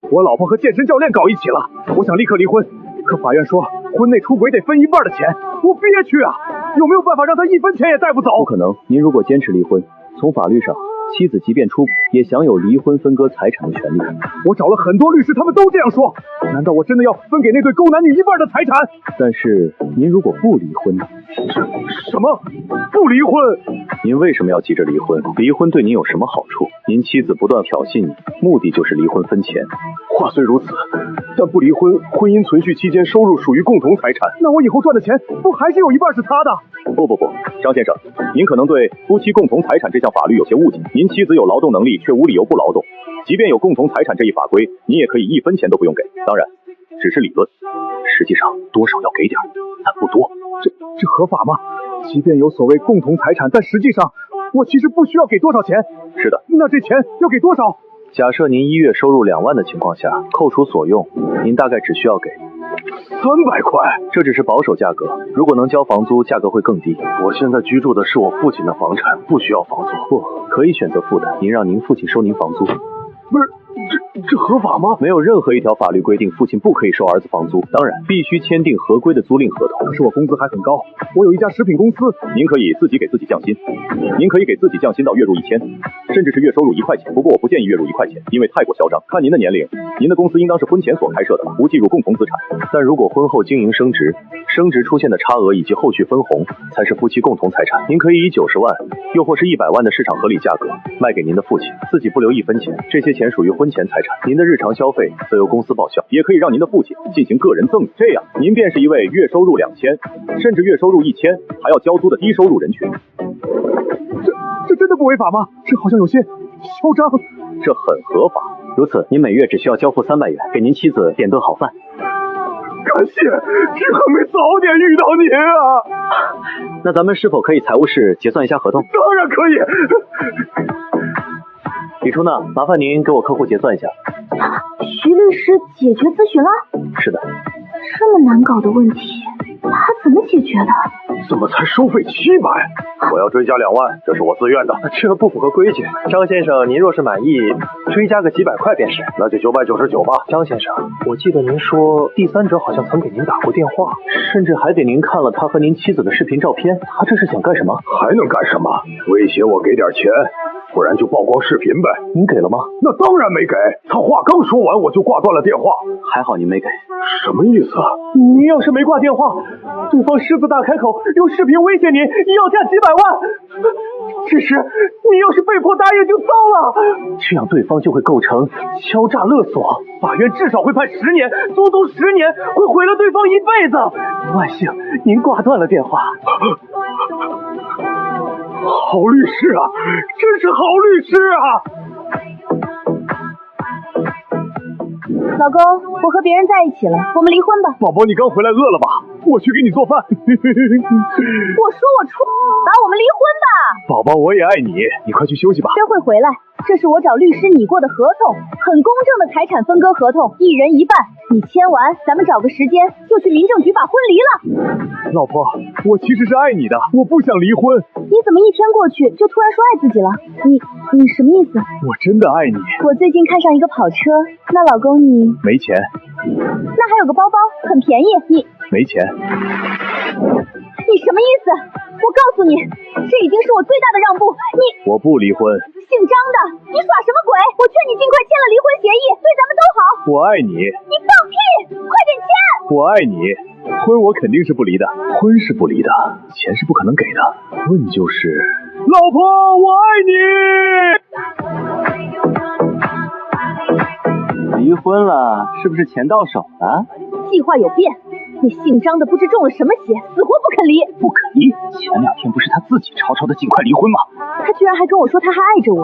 我老婆和健身教练搞一起了，我想立刻离婚，可法院说婚内出轨得分1半的钱，我憋屈啊！有没有办法让他1分钱也带不走？不可能，您如果坚持离婚，从法律上，妻子即便出轨，也享有离婚分割财产的权利。我找了很多律师，他们都这样说。难道我真的要分给那对勾男女1半的财产？但是您如果不离婚呢？什么？不离婚？您为什么要急着离婚？离婚对您有什么好处？您妻子不断挑衅你，目的就是离婚分钱。话虽如此，但不离婚，婚姻存续期间收入属于共同财产，那我以后赚的钱不还是有1半是他的？不，张先生，您可能对夫妻共同财产这项法律有些误解。您妻子有劳动能力，却无理由不劳动。即便有共同财产这一法规，您也可以1分钱都不用给。当然，只是理论，实际上多少要给点，但不多。这合法吗？即便有所谓共同财产，但实际上我其实不需要给多少钱。是的。那这钱要给多少？假设您1月收入2万的情况下，扣除所用，您大概只需要给300块。这只是保守价格，如果能交房租，价格会更低。我现在居住的是我父亲的房产，不需要房租。不，可以选择负担，您让您父亲收您房租。不是，这合法吗？没有任何一条法律规定父亲不可以收儿子房租，当然必须签订合规的租赁合同。可是我工资还很高，我有一家食品公司。您可以自己给自己降薪，您可以给自己降薪到月入1000，甚至是月收入1块钱。不过我不建议月入1块钱，因为太过嚣张。看您的年龄，您的公司应当是婚前所开设的吧，不计入共同资产。但如果婚后经营升值出现的差额以及后续分红，才是夫妻共同财产。您可以以90万，又或是100万的市场合理价格卖给您的父亲，自己不留1分钱。这些钱属于婚前财产，您的日常消费则由公司报销，也可以让您的父亲进行个人赠与，这样您便是一位月收入2000，甚至月收入1000还要交租的低收入人群。这真的不违法吗？这好像有些嚣张。这很合法。如此，您每月只需要交付300元，给您妻子点顿好饭。感谢，只恨没早点遇到您啊！那咱们是否可以财务室结算一下合同？当然可以。李初呢？麻烦您给我客户结算一下。徐律师解决咨询了？是的。这么难搞的问题，他怎么解决的？怎么才收费700？我要追加2万，这是我自愿的。这不符合规矩。张先生，您若是满意，追加个几百块便是。那就999吧。张先生，我记得您说第三者好像曾给您打过电话，甚至还给您看了他和您妻子的视频照片。他这是想干什么？还能干什么？威胁我给点钱，不然就曝光视频呗。您给了吗？那当然没给。他话刚说完，我就挂断了电话。还好您没给。什么意思啊？您要是没挂电话，对方狮子大开口，用视频威胁您，要价几百万。只是你要是被迫答应就糟了，这样对方就会构成敲诈勒索，法院至少会判10年，足足10年，会毁了对方一辈子。万幸您挂断了电话。好律师啊，真是好律师啊！老公，我和别人在一起了，我们离婚吧。宝宝，你刚回来饿了吧？我去给你做饭。我说我出，把我们离婚吧。宝宝，我也爱你，你快去休息吧。这会回来，这是我找律师拟过的合同，很公正的财产分割合同，1人1半。你签完，咱们找个时间就去民政局把婚离了。老婆，我其实是爱你的，我不想离婚。你怎么一天过去就突然说爱自己了？你什么意思？我真的爱你。我最近看上一个跑车，那老公你没钱。那还有个包包，很便宜，你没钱。你什么意思？我告诉你，这已经是我最大的让步。我不离婚。姓张的，你耍什么鬼？我劝你尽快签了离婚协议，对咱们都好。我爱你。你放屁！快点签！我爱你。婚我肯定是不离的，婚是不离的，钱是不可能给的。问就是，老婆，我爱你。离婚了，是不是钱到手了？计划有变。那姓张的不知中了什么邪，死活不肯离。不肯离？前2天不是他自己吵吵的尽快离婚吗？他居然还跟我说他还爱着我，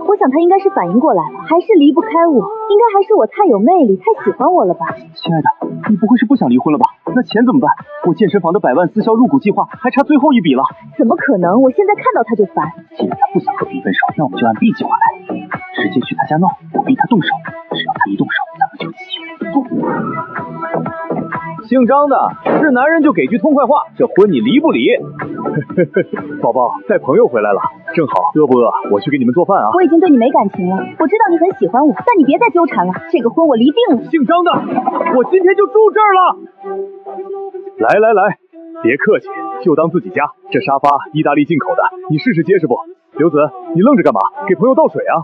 我想他应该是反应过来了，还是离不开我。应该还是我太有魅力，太喜欢我了吧。亲爱的，你不会是不想离婚了吧？那钱怎么办？我健身房的100万私销入股计划还差最后一笔了。怎么可能？我现在看到他就烦。既然他不想和 B 分手，那我们就按 B 计划来，直接去他家闹，我逼他动手，只要他一动手，咱们就起诉。姓张的是男人就给句痛快话，这婚你离不离？宝宝，带朋友回来了，正好，饿不饿？我去给你们做饭啊。我已经对你没感情了，我知道你很喜欢我，但你别再纠缠了，这个婚我离定了。姓张的，我今天就住这儿了。来，别客气，就当自己家。这沙发意大利进口的，你试试结实不？刘子，你愣着干嘛？给朋友倒水啊。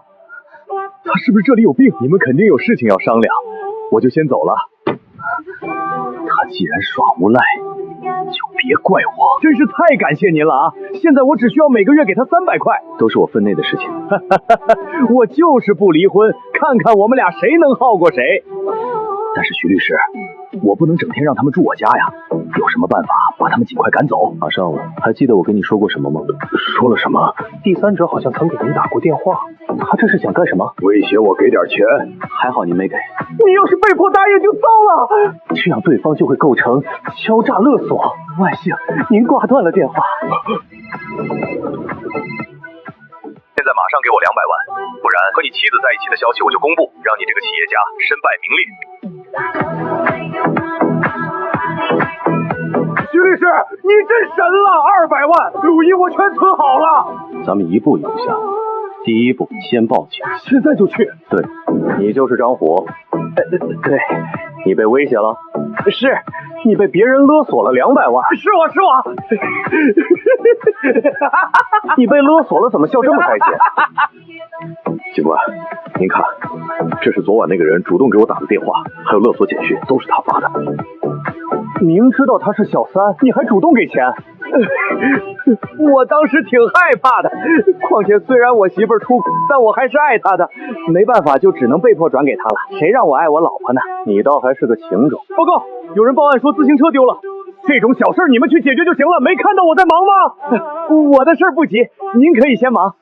他是不是这里有病？你们肯定有事情要商量，我就先走了。他既然耍无赖，就别怪我。真是太感谢您了啊！现在我只需要每个月给他300块，都是我分内的事情。我就是不离婚，看看我们俩谁能耗过谁。但是徐律师，我不能整天让他们住我家呀，有什么办法把他们尽快赶走？马上了，还记得我跟你说过什么吗？说了什么？第三者好像曾给您打过电话，他这是想干什么？威胁我给点钱，还好您没给。你要是被迫答应就糟了，这样对方就会构成敲诈勒索。万幸您挂断了电话。现在马上给我200万，不然和你妻子在一起的消息我就公布，让你这个企业家身败名裂。徐律师，你真神了！200万，录音我全存好了。咱们一步一步下，第一步先报警。现在就去。对，你就是张虎。对，你被威胁了？是，你被别人勒索了200万。是我。你被勒索了，怎么笑这么开心？警官，您看，这是昨晚那个人主动给我打的电话，还有勒索简讯，都是他发的。明知道他是小三，你还主动给钱？我当时挺害怕的，况且虽然我媳妇儿出轨，但我还是爱她的，没办法就只能被迫转给她了。谁让我爱我老婆呢？你倒还是个情种。报告，有人报案说自行车丢了，这种小事你们去解决就行了，没看到我在忙吗？我的事不急，您可以先忙。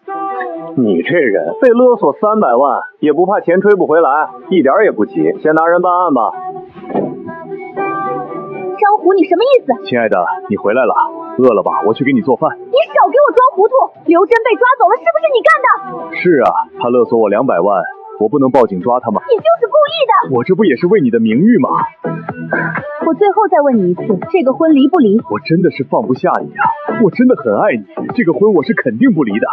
你这人被勒索300万，也不怕钱追不回来，一点也不急，先拿人办案吧。张虎，你什么意思？亲爱的，你回来了，饿了吧？我去给你做饭。你少给我装糊涂！刘真被抓走了，是不是你干的？是啊，他勒索我200万，我不能报警抓他吗？你就是故意的！我这不也是为你的名誉吗？我最后再问你一次，这个婚离不离？我真的是放不下你啊，我真的很爱你，这个婚我是肯定不离的。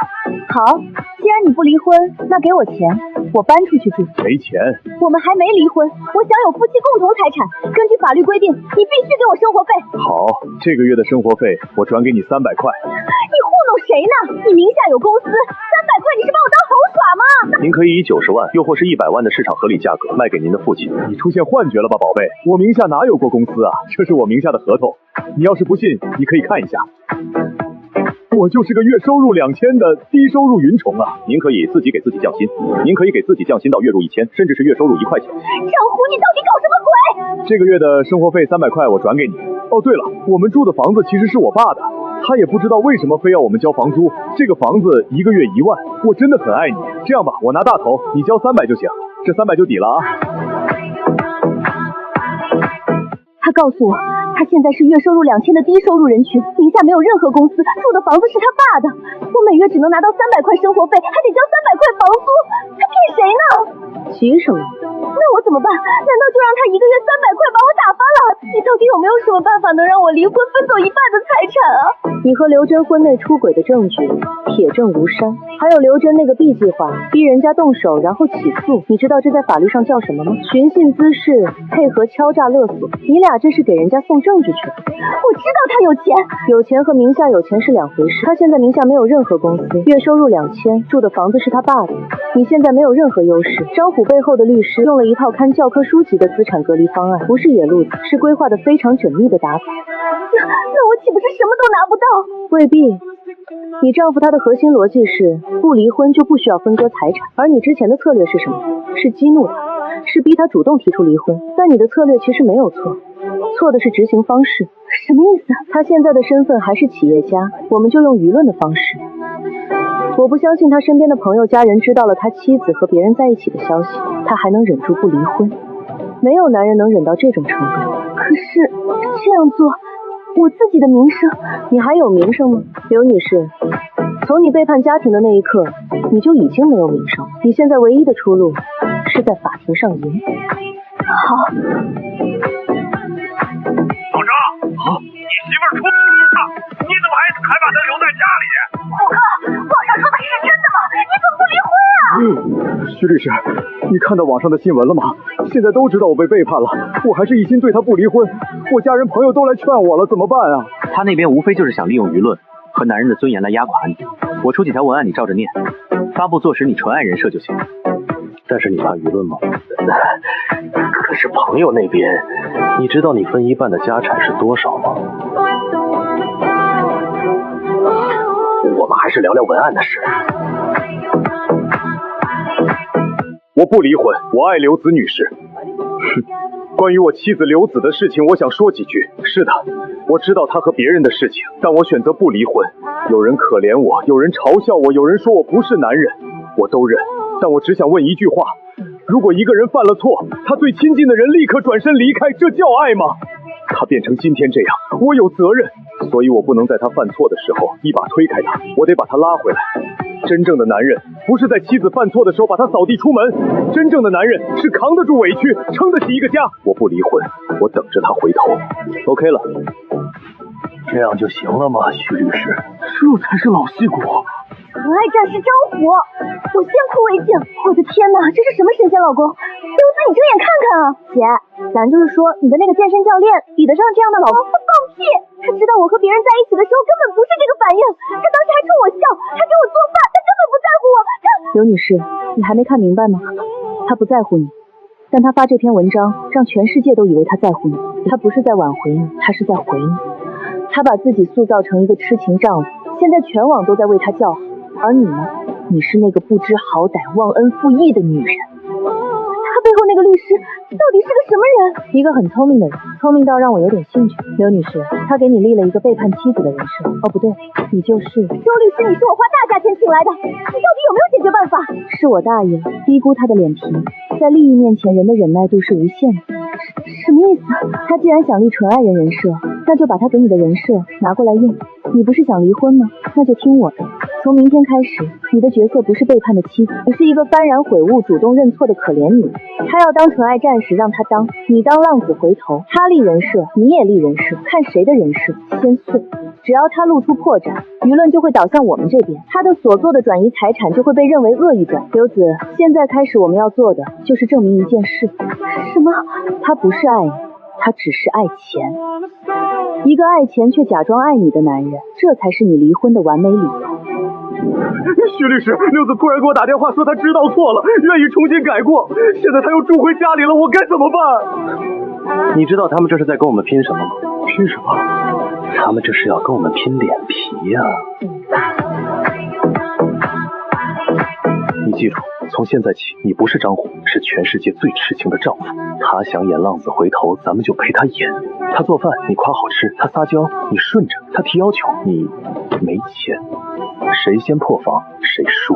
好，既然你不离婚，那给我钱，我搬出去住。没钱。我们还没离婚，我享有夫妻共同财产，根据法律规定，你必须给我生活费。好，这个月的生活费我转给你300块。你糊弄谁呢？你名下有公司，300块你是把我当猴耍吗？您可以以90万，又或是100万的市场合理价格卖给您的父亲。你出现幻觉了吧，宝贝？我名下哪有过公司啊？这是我名下的合同，你要是不信，你可以看一下。我就是个月收入2000的低收入云虫啊！您可以自己给自己降薪，您可以给自己降薪到月入1000，甚至是月收入1块钱。张虎，你到底搞什么鬼？这个月的生活费300块我转给你。哦，对了，我们住的房子其实是我爸的，他也不知道为什么非要我们交房租。这个房子1个月1万，我真的很爱你。这样吧，我拿大头，你交300就行，这300就抵了啊。他告诉我，他现在是月收入2000的低收入人群，名下没有任何公司，住的房子是他爸的。我每月只能拿到300块生活费，还得交300块房租，他骗谁呢？急什么？那我怎么办？难道就让他1个月300块把我打发了？你到底有没有什么办法能让我离婚分走1半的财产啊？你和刘真婚内出轨的证据铁证如山，还有刘真那个 B 计划，逼人家动手然后起诉，你知道这在法律上叫什么吗？寻衅滋事，配合敲诈勒索。你俩这是给人家送证据去了。我知道他有钱，有钱和名下有钱是两回事。他现在名下没有任何公司，月收入2000，住的房子是他爸的。你现在没有任何优势。张虎背后的律师用了一套看教科书级的资产隔离方案，不是野路子，是规划的非常缜密的打法。那我岂不是什么都拿不到？未必。你丈夫他的核心逻辑是不离婚就不需要分割财产，而你之前的策略是什么？是激怒他，是逼他主动提出离婚。但你的策略其实没有错，错的是执行方式。什么意思？他现在的身份还是企业家，我们就用舆论的方式。我不相信他身边的朋友家人知道了他妻子和别人在一起的消息，他还能忍住不离婚。没有男人能忍到这种程度。可是这样做，我自己的名声……你还有名声吗？刘女士，从你背叛家庭的那一刻，你就已经没有名声。你现在唯一的出路是在法庭上赢。好。徐律师，你看到网上的新闻了吗？现在都知道我被背叛了，我还是一心对他不离婚，我家人朋友都来劝我了，怎么办啊？他那边无非就是想利用舆论和男人的尊严来压垮你。我出几条文案，你照着念，发布坐实你纯爱人设就行。但是你怕舆论吗？可是朋友那边，你知道你分一半的家产是多少吗？我们还是聊聊文案的事。我不离婚，我爱刘子女士。关于我妻子刘子的事情，我想说几句。是的，我知道她和别人的事情，但我选择不离婚。有人可怜我，有人嘲笑我，有人说我不是男人，我都认。但我只想问一句话：如果一个人犯了错，他最亲近的人立刻转身离开，这叫爱吗？他变成今天这样，我有责任，所以我不能在他犯错的时候一把推开他，我得把他拉回来。真正的男人不是在妻子犯错的时候把他扫地出门，真正的男人是扛得住委屈，撑得起一个家。我不离婚，我等着他回头。OK 了，这样就行了吗，徐律师？这才是老戏骨。纯爱战士张虎，我先哭为敬。我的天哪，这是什么神仙老公？刘子，你睁眼看看啊！姐，咱就是说你的那个健身教练比得上这样的老公？放屁！他知道我和别人在一起的时候根本不是这个反应，他当时还冲我笑，还给我做饭，他根本不在乎我。刘女士，你还没看明白吗？他不在乎你，但他发这篇文章让全世界都以为他在乎你。他不是在挽回你，他是在回你。他把自己塑造成一个痴情丈夫，现在全网都在为他叫好。而你呢？你是那个不知好歹、忘恩负义的女人。他背后那个律师到底是个什么人？一个很聪明的人，聪明到让我有点兴趣。刘女士，他给你立了一个背叛妻子的人设。哦，不对，你就是周律师，你是我花大价钱请来的，你到底有没有解决办法？是我大意了，低估他的脸皮。在利益面前，人的忍耐度是无限的。什么意思？他既然想立纯爱人人设，那就把他给你的人设拿过来用。你不是想离婚吗？那就听我的。从明天开始，你的角色不是背叛的妻子，你是一个幡然悔悟、主动认错的可怜女。他要当纯爱战士，让他当；你当浪子回头。他立人设，你也立人设，看谁的人设先碎。只要他露出破绽，舆论就会倒向我们这边，他的所做的转移财产就会被认为恶意转。刘子，现在开始我们要做的就是证明一件事。什么？他不是爱你，他只是爱钱。一个爱钱却假装爱你的男人，这才是你离婚的完美理由。徐律师，六子突然给我打电话说他知道错了，愿意重新改过，现在他又住回家里了，我该怎么办？你知道他们这是在跟我们拼什么吗？拼什么？他们这是要跟我们拼脸皮呀！你记住，从现在起，你不是张虎，是全世界最痴情的丈夫。他想演浪子回头，咱们就陪他演。他做饭，你夸好吃；他撒娇，你顺着；他提要求，你没钱。谁先破防，谁输。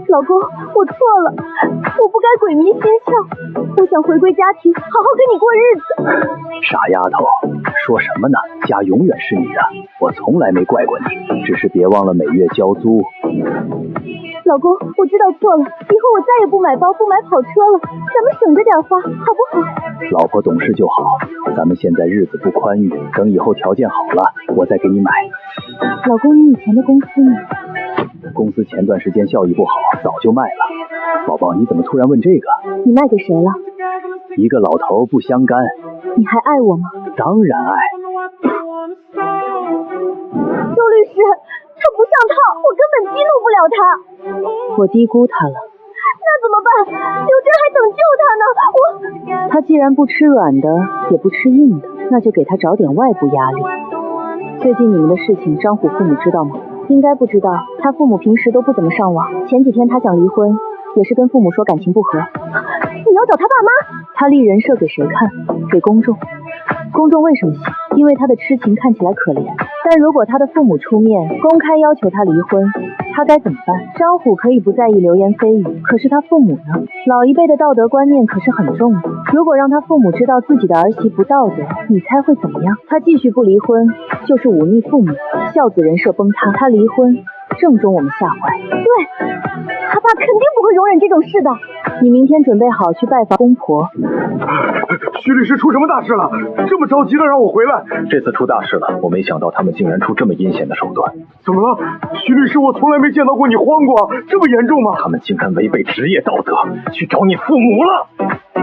老公，我错了，我不该鬼迷心窍，我想回归家庭，好好跟你过日子。傻丫头，说什么呢？家永远是你的，我从来没怪过你，只是别忘了每月交租。老公，我知道错了，以后我再也不买包不买跑车了，咱们省着点花，好不好？老婆懂事就好，咱们现在日子不宽裕，等以后条件好了，我再给你买。老公，你以前的公司呢？公司前段时间效益不好，早就卖了。宝宝，你怎么突然问这个？你卖给谁了？一个老头不相干。你还爱我吗？当然爱。周律师，他不上套，我根本激怒不了他。我低估他了。那怎么办？刘真还等救他呢，他既然不吃软的，也不吃硬的，那就给他找点外部压力。最近你们的事情，张虎父母知道吗？应该不知道，他父母平时都不怎么上网。前几天他想离婚，也是跟父母说感情不和。你要找他爸妈？他立人设给谁看？给公众。公众为什么信？因为他的痴情看起来可怜。但如果他的父母出面公开要求他离婚，他该怎么办？张虎可以不在意流言蜚语，可是他父母呢？老一辈的道德观念可是很重的。如果让他父母知道自己的儿媳不道德，你猜会怎么样？他继续不离婚，就是忤逆父母，孝子人设崩塌。他离婚，正中我们下怀。对，他他爸肯定不会容忍这种事的。你明天准备好去拜访公婆。徐律师出什么大事了？这么着急的让我回来？这次出大事了，我没想到他们竟然出这么阴险的手段。怎么了？徐律师，我从来没见到过你慌过，这么严重吗？他们竟然违背职业道德，去找你父母了。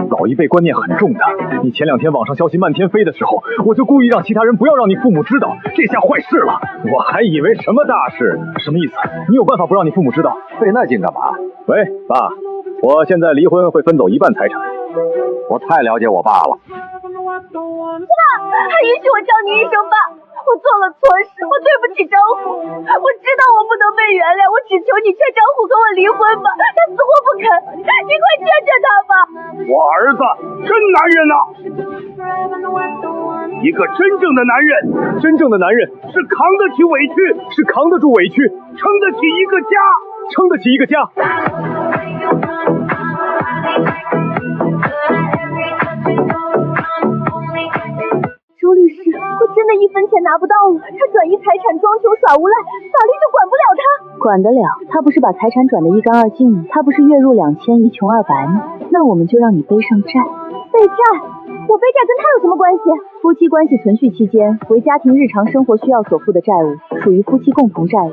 老一辈观念很重的，你前2天网上消息漫天飞的时候，我就故意让其他人不要让你父母知道，这下坏事了。我还以为什么大事，什么意思？你有办法不让你父母知道？费那劲干嘛？喂，爸，我现在离婚会分走1半财产。我太了解我爸了。爸，还允许我叫你一声爸。我做了错事，我对不起张虎。我知道我不能被原谅，我只求你劝张虎跟我离婚吧。他死活不肯，你快劝劝他吧。我儿子真男人呐，一个真正的男人，真正的男人是扛得起委屈，是扛得住委屈，撑得起一个家，撑得起一个家。周律师，我真的1分钱拿不到了。他转移财产、装穷耍无赖，法律就管不了他。管得了，他不是把财产转得一干二净吗？他不是月入2000，一穷2白吗？那我们就让你背上债。背债？我背债跟他有什么关系？夫妻关系存续期间为家庭日常生活需要所负的债务，属于夫妻共同债务。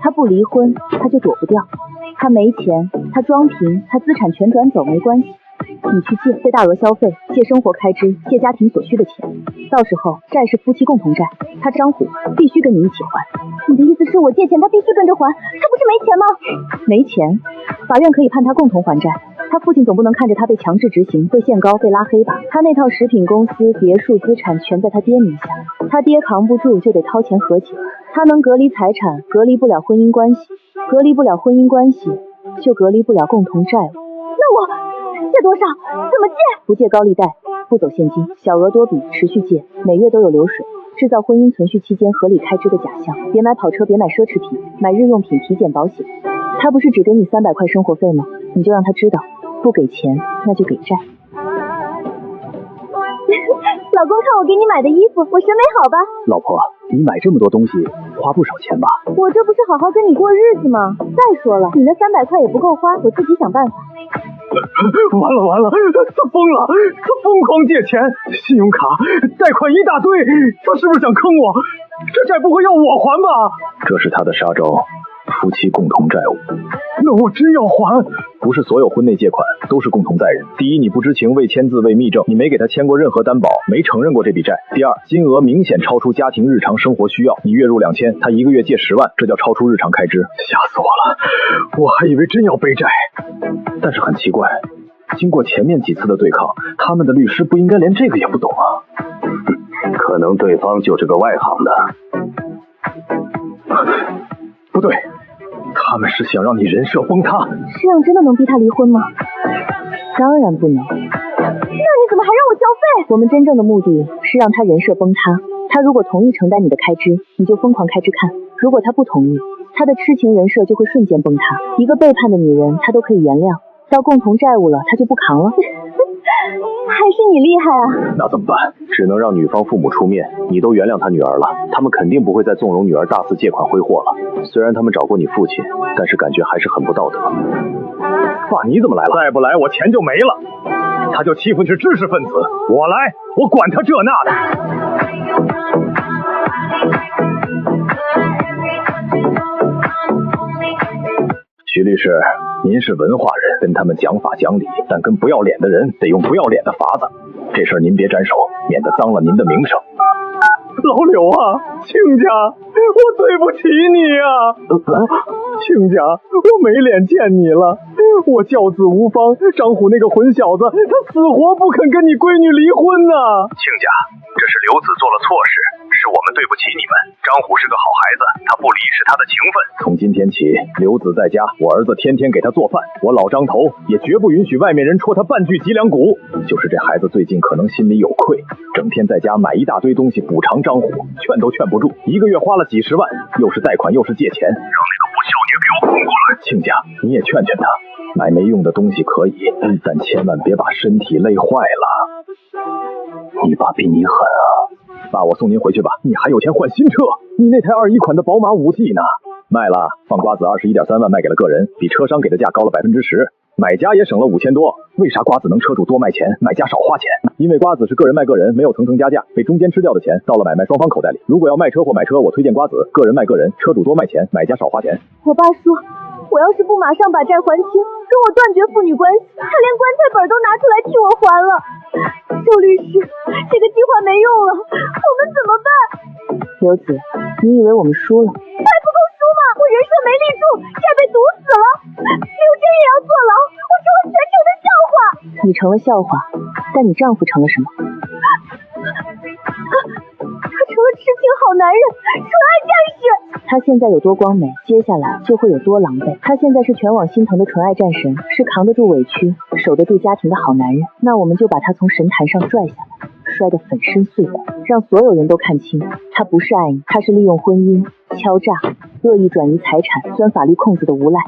他不离婚，他就躲不掉。他没钱，他装贫，他资产全转走没关系。你去借大额消费，借生活开支，借家庭所需的钱，到时候债是夫妻共同债，他张虎必须跟你一起还。你的意思是我借钱他必须跟着还？他不是没钱吗？没钱，法院可以判他共同还债。他父亲总不能看着他被强制执行，被限高，被拉黑吧？他那套食品公司、别墅资产全在他爹名下，他爹扛不住就得掏钱和解。他能隔离财产，隔离不了婚姻关系，隔离不了婚姻关系，就隔离不了共同债务。那我借多少？怎么借？不借高利贷，不走现金，小额多笔，持续借，每月都有流水，制造婚姻存续期间合理开支的假象。别买跑车，别买奢侈品，买日用品、体检、保险。他不是只给你300块生活费吗？你就让他知道，不给钱那就给债。老公，看我给你买的衣服，我审美好吧？老婆，你买这么多东西花不少钱吧？我这不是好好跟你过日子吗？再说了，你那300块也不够花，我自己想办法。完了，他疯了，他疯狂借钱，信用卡、贷款一大堆，他是不是想坑我？这债不会要我还吧？这是他的杀招，夫妻共同债务。那我真要还？不是所有婚内借款都是共同债人。第一，你不知情，未签字，未密证，你没给他签过任何担保，没承认过这笔债。第二，金额明显超出家庭日常生活需要，你月入2000，他1个月借10万，这叫超出日常开支。吓死我了，我还以为真要背债。但是很奇怪，经过前面几次的对抗，他们的律师不应该连这个也不懂啊。可能对方就是个外行的。不对，他们是想让你人设崩塌。这样真的能逼他离婚吗？当然不能。那你怎么还让我消费？我们真正的目的是让他人设崩塌。他如果同意承担你的开支，你就疯狂开支看；如果他不同意，他的痴情人设就会瞬间崩塌。一个背叛的女人，他都可以原谅，到共同债务了，他就不扛了。还是你厉害啊！那怎么办？只能让女方父母出面。你都原谅他女儿了，他们肯定不会再纵容女儿大肆借款挥霍了。虽然他们找过你父亲，但是感觉还是很不道德。爸，你怎么来了？再不来，我钱就没了。他就欺负是知识分子，我来，我管他这那的。徐律师，您是文化人，跟他们讲法讲理，但跟不要脸的人得用不要脸的法子。这事儿您别沾手，免得脏了您的名声。老柳啊，亲家，我对不起你啊！亲家，我没脸见你了。我教子无方，张虎那个混小子，他死活不肯跟你闺女离婚呢。亲家，这是刘子做了错事，是我们对不起你们。张虎是个好孩子，他不离是他的情分。从今天起，刘子在家，我儿子天天给他做饭，我老张头也绝不允许外面人戳他半句脊梁骨。就是这孩子最近可能心里有愧，整天在家买一大堆东西补偿张虎，劝都劝不住，1个月花了几十万，又是贷款又是借钱，让那个不孝女给我滚过来！亲家，你也劝劝他，买没用的东西可以，但千万别把身体累坏了。你爸比你狠啊！爸，我送您回去吧，你还有钱换新车，你那台21款的宝马5T 呢，卖了，放瓜子21.3万卖给了个人，比车商给的价高了10%，买家也省了5000多。为啥瓜子能车主多卖钱，买家少花钱？因为瓜子是个人卖个人，没有层层加价，被中间吃掉的钱到了买卖双方口袋里。如果要卖车或买车，我推荐瓜子，个人卖个人，车主多卖钱，买家少花钱。我爸说，我要是不马上把债还清，跟我断绝父女关系，他连棺材本都拿出来替我还了。周律师，这个计划没用了，我们怎么办？刘子，你以为我们输了？还不够输吗？我人设没立住，债被堵死了，刘真也要坐牢，我成了全城的笑话。你成了笑话，但你丈夫成了什么？他成了痴情好男人，纯爱战士。他现在有多光美，接下来就会有多狼狈。他现在是全网心疼的纯爱战神，是扛得住委屈、守得住家庭的好男人。那我们就把他从神坛上拽下来，摔得粉身碎骨，让所有人都看清，他不是爱你，他是利用婚姻、敲诈、恶意转移财产、钻法律空子的无赖。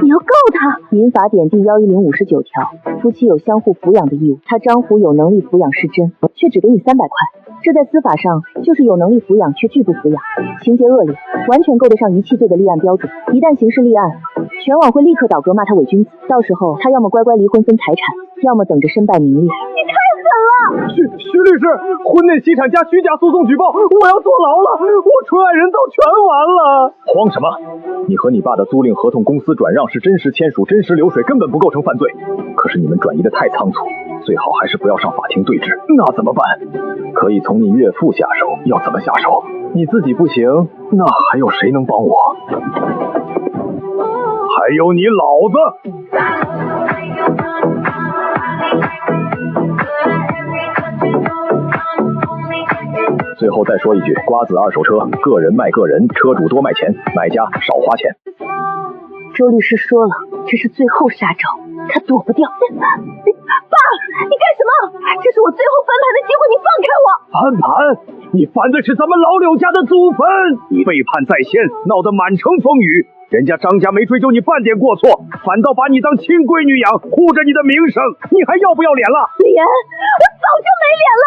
你要告他？民法典第11059条，夫妻有相互抚养的义务。他张虎有能力抚养是真，却只给你300块，这在司法上就是有能力抚养却拒不抚养，情节恶劣，完全够得上遗弃罪的立案标准。一旦刑事立案，全网会立刻倒戈骂他伪君子，到时候他要么乖乖离婚分财产，要么等着身败名裂。你太狠了！徐律师，婚内稀产加虚假诉讼举报，我要坐牢了，我纯爱人造全完了。慌什么？你和你爸的租赁合同公司转让是真实签署、真实流水，根本不构成犯罪。可是你们转移的太仓促，最好还是不要上法庭对质。那怎么办？可以从你岳父下手，要怎么下手？你自己不行，那还有谁能帮我？还有你老子！最后再说一句，瓜子二手车，个人卖个人，车主多卖钱，买家少花钱。周律师说了，这是最后杀招，他躲不掉。爸，你干什么？这是我最后翻盘的机会，你放开我！翻盘？你翻的是咱们老柳家的祖坟！你背叛在先，闹得满城风雨。人家张家没追究你半点过错，反倒把你当亲闺女养，护着你的名声，你还要不要脸了？脸，我早就没脸了，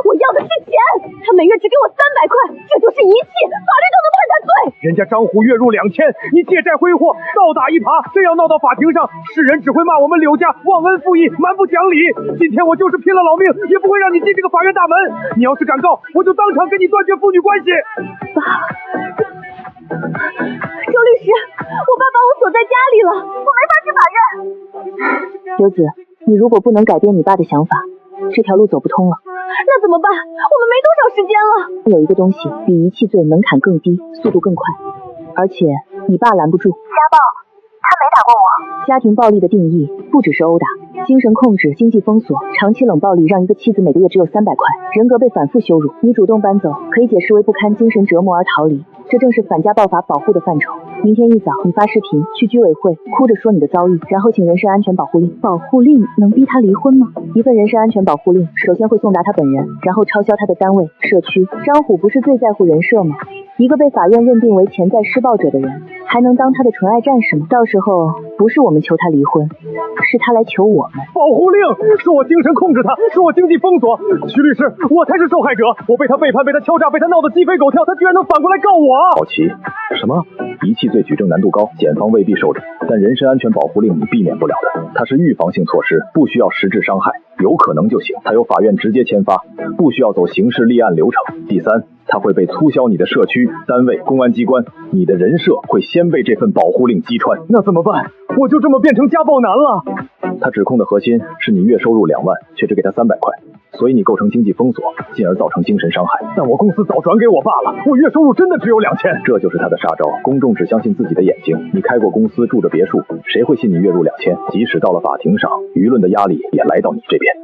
我要的是钱。他每月只给我300块，这就是遗弃，法律都能判他罪。人家张虎月入2000，你借债挥霍，倒打一耙，这要闹到法庭上，世人只会骂我们柳家忘恩负义，蛮不讲理。今天我就是拼了老命，也不会让你进这个法院大门。你要是敢告，我就当场跟你断绝父女关系。周律师，我爸把我锁在家里了，我没法去法院。刘子，你如果不能改变你爸的想法，这条路走不通了。那怎么办？我们没多少时间了。有一个东西比遗弃罪门槛更低，速度更快，而且你爸拦不住。家暴，他没打过我。家庭暴力的定义不只是殴打，精神控制、经济封锁、长期冷暴力，让一个妻子每个月只有300块，人格被反复羞辱。你主动搬走，可以解释为不堪精神折磨而逃离，这正是反家暴法保护的范畴。明天一早你发视频去居委会，哭着说你的遭遇，然后请人身安全保护令。保护令能逼他离婚吗？一份人身安全保护令首先会送达他本人，然后抄销他的单位、社区。张虎不是最在乎人设吗？一个被法院认定为潜在施暴者的人，还能当他的纯爱战士吗？到时候不是我们求他离婚，是他来求我们。保护令说我精神控制他，说我经济封锁。徐律师，我才是受害者，我被他背叛，被他敲诈，被他闹得鸡飞狗跳，他居然能反过来告我。好奇什么？遗弃罪举证难度高，检方未必受理，但人身安全保护令你避免不了的，它是预防性措施，不需要实质伤害，有可能就行。它由法院直接签发，不需要走刑事立案流程。第三，它会被促销你的社区、单位、公安机关，你的人设会先被这份保护令击穿。那怎么办？我就这么变成家暴男了？他指控的核心是你月收入2万，却只给他300块，所以你构成经济封锁，进而造成精神伤害。但我公司早转给我爸了，我月收入真的只有2000。这就是他的杀招，公众只相信自己的眼睛。你开过公司，住着别墅，谁会信你月入2000？即使到了法庭上，舆论的压力也来到你这边。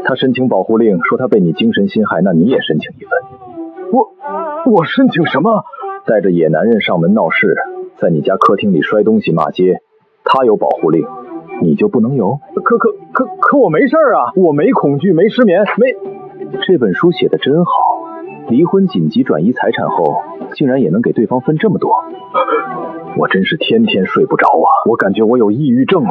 他申请保护令，说他被你精神侵害，那你也申请一份。我申请什么？带着野男人上门闹事，在你家客厅里摔东西骂街，他有保护令，你就不能有？可我没事啊，我没恐惧，没失眠，没。这本书写的真好，离婚紧急转移财产后，竟然也能给对方分这么多，我真是天天睡不着啊，我感觉我有抑郁症了。